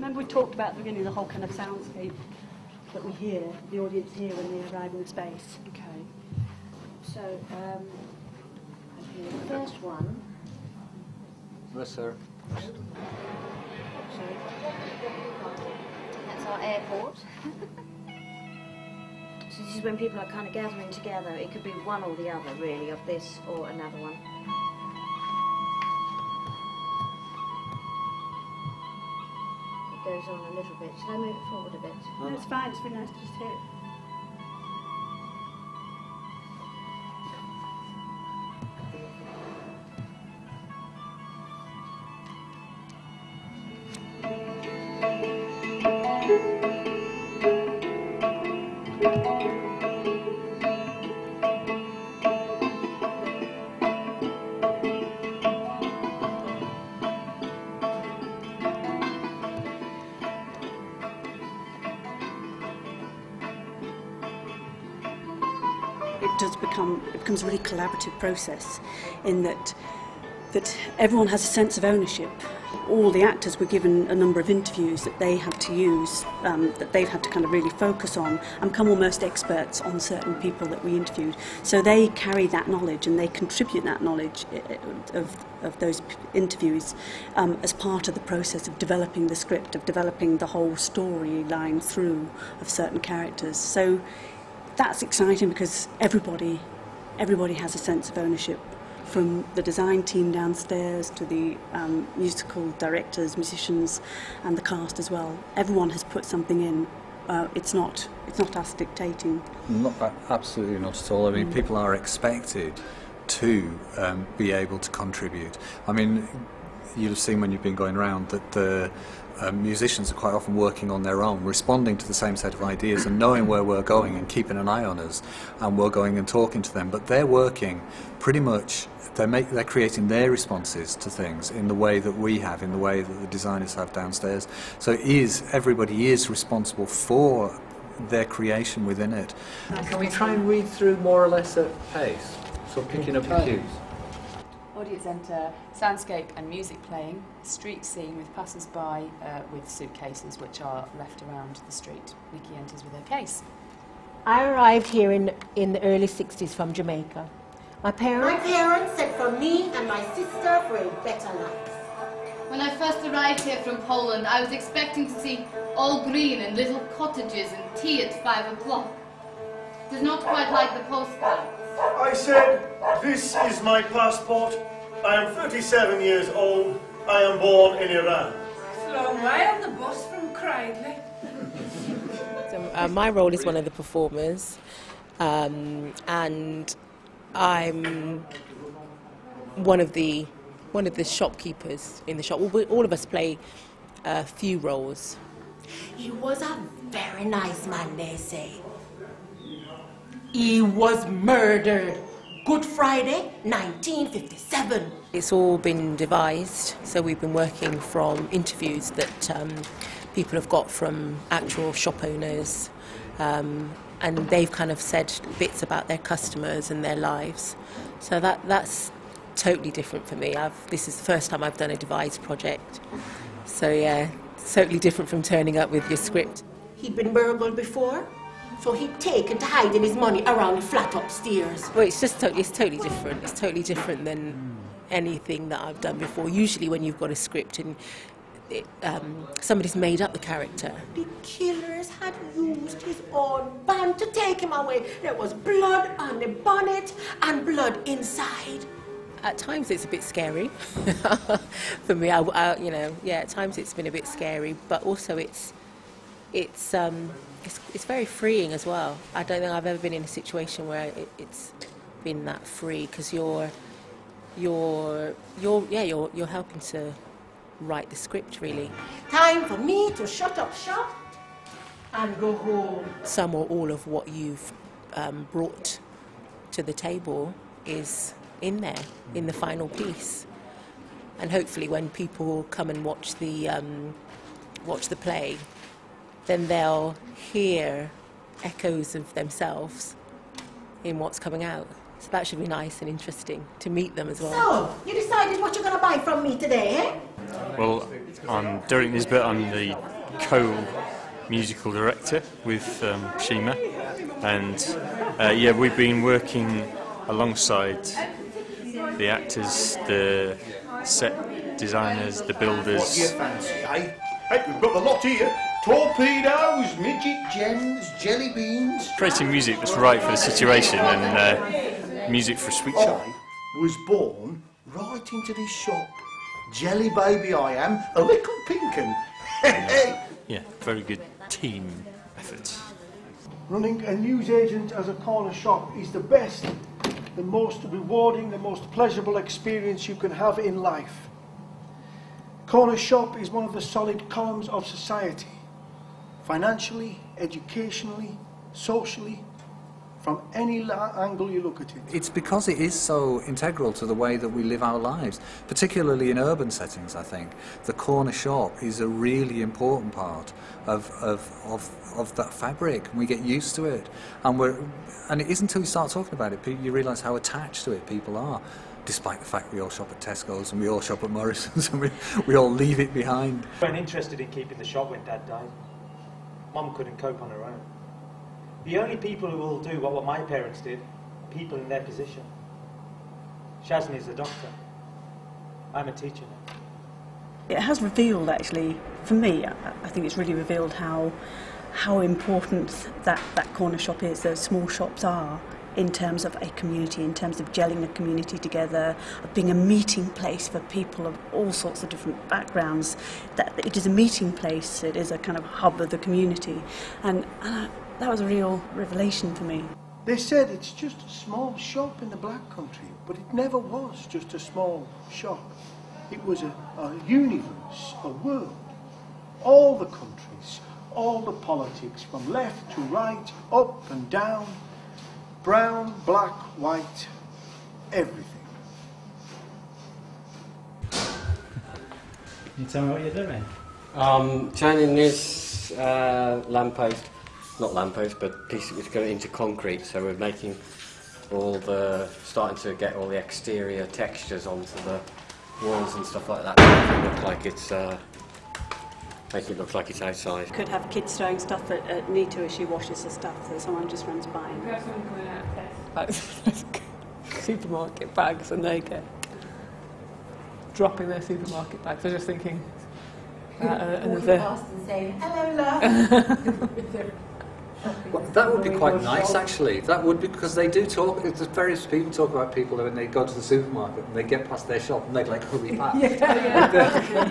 Remember we talked about at the beginning the whole kind of soundscape that we hear, the audience hear when they arrive in the space. Okay. So, the first one. Yes, sir. Sorry. That's our airport. So this is when people are kind of gathering together. It could be one or the other, really, of this or another one. It goes on a little bit. Should I move it forward a bit? No, it's fine. It's really nice to just hear it. It becomes a really collaborative process in that everyone has a sense of ownership. All the actors were given a number of interviews that they had to use, that they've had to kind of really focus on and become almost experts on certain people that we interviewed. So they carry that knowledge and they contribute that knowledge of those interviews as part of the process of developing the script, of developing the whole storyline through of certain characters. So that's exciting because everybody has a sense of ownership, from the design team downstairs to the musical directors, musicians and the cast as well. Everyone has put something in. It's not us dictating. Absolutely not at all. I mean, people are expected to be able to contribute. I mean, you'll have seen when you've been going around that the musicians are quite often working on their own, responding to the same set of ideas and knowing where we're going and keeping an eye on us, and we're going and talking to them. But they're working pretty much, they're creating their responses to things in the way that we have, in the way that the designers have downstairs. So everybody is responsible for their creation within it. Can we try and read through more or less at pace? So picking up the cues. Audience enter soundscape and music playing, street scene with passers-by with suitcases which are left around the street. Nikki enters with her case. I arrived here in the early 60s from Jamaica. My parents sent for me and my sister for a better life. When I first arrived here from Poland, I was expecting to see all green and little cottages and tea at 5 o'clock. It is not quite like the postcards. I said, this is my passport. I am 37 years old. I am born in Iran. It's a long way on the bus from Cradley. So, my role is one of the performers, and I'm one of the shopkeepers in the shop. All of us play a few roles. He was a very nice man, they say. He was murdered Good Friday, 1957. It's all been devised, so we've been working from interviews that people have got from actual shop owners, and they've kind of said bits about their customers and their lives. So that's totally different for me. This is the first time I've done a devised project. So yeah, it's totally different from turning up with your script. He'd been burgled before, so he'd taken to hiding his money around the flat upstairs. Well, it's totally different. It's totally different than anything that I've done before. Usually when you've got a script and somebody's made up the character. The killers had used his own band to take him away. There was blood on the bonnet and blood inside. At times it's a bit scary for me. At times it's been a bit scary, but also it's very freeing as well. I don't think I've ever been in a situation where it's been that free, because you're helping to write the script, really. Time for me to shut up shop and go home. Some or all of what you've brought to the table is in there, in the final piece. And hopefully when people come and watch the play, then they'll hear echoes of themselves in what's coming out. So that should be nice and interesting to meet them as well. So, you decided what you're going to buy from me today, eh? Well, I'm Derek Nisbet. I'm the co-musical director with Shima, and yeah, we've been working alongside the actors, the set designers, the builders. Hey, we've got the lot here. Torpedoes, midget gems, jelly beans. Creating music that's right for the situation, and music for a sweet shop. I was born right into this shop. Jelly baby I am, a little pink 'un. Yeah, very good team effort. Running a newsagent as a corner shop is the best, the most rewarding, the most pleasurable experience you can have in life. Corner shop is one of the solid columns of society, financially, educationally, socially, from any angle you look at it. It's because it is so integral to the way that we live our lives, particularly in urban settings, I think. The corner shop is a really important part of that fabric, and we get used to it. And it isn't until you start talking about it you realise how attached to it people are, despite the fact we all shop at Tesco's and we all shop at Morrison's and we all leave it behind. I wasn't interested in keeping the shop when Dad died. Mum couldn't cope on her own. The only people who will do what my parents did, people in their position. Shazni is a doctor. I'm a teacher now. It has revealed, actually, for me, I think it's really revealed how important that corner shop is, those small shops are, in terms of a community, in terms of gelling a community together, of being a meeting place for people of all sorts of different backgrounds. That it is a meeting place, it is a kind of hub of the community. And that was a real revelation for me. They said it's just a small shop in the Black Country, but it never was just a small shop. It was a universe, a world. All the countries, all the politics, from left to right, up and down, brown, black, white, everything. Can you tell me what you're doing? Turning this lamppost, not lamppost, but piece which go into concrete. So we're making starting to get all the exterior textures onto the walls and stuff like that. Make it look like it's outside. Could have kids throwing stuff at Nita as she washes her stuff, so someone just runs by. We have someone coming out of supermarket bags, and they get dropping their supermarket bags. I was just thinking. Walking past and saying, "Hello, love." Well, that would be quite nice, actually. That would be, because they do talk. Various people talk about people when they go to the supermarket and they get past their shop and they like hurry past. Yeah.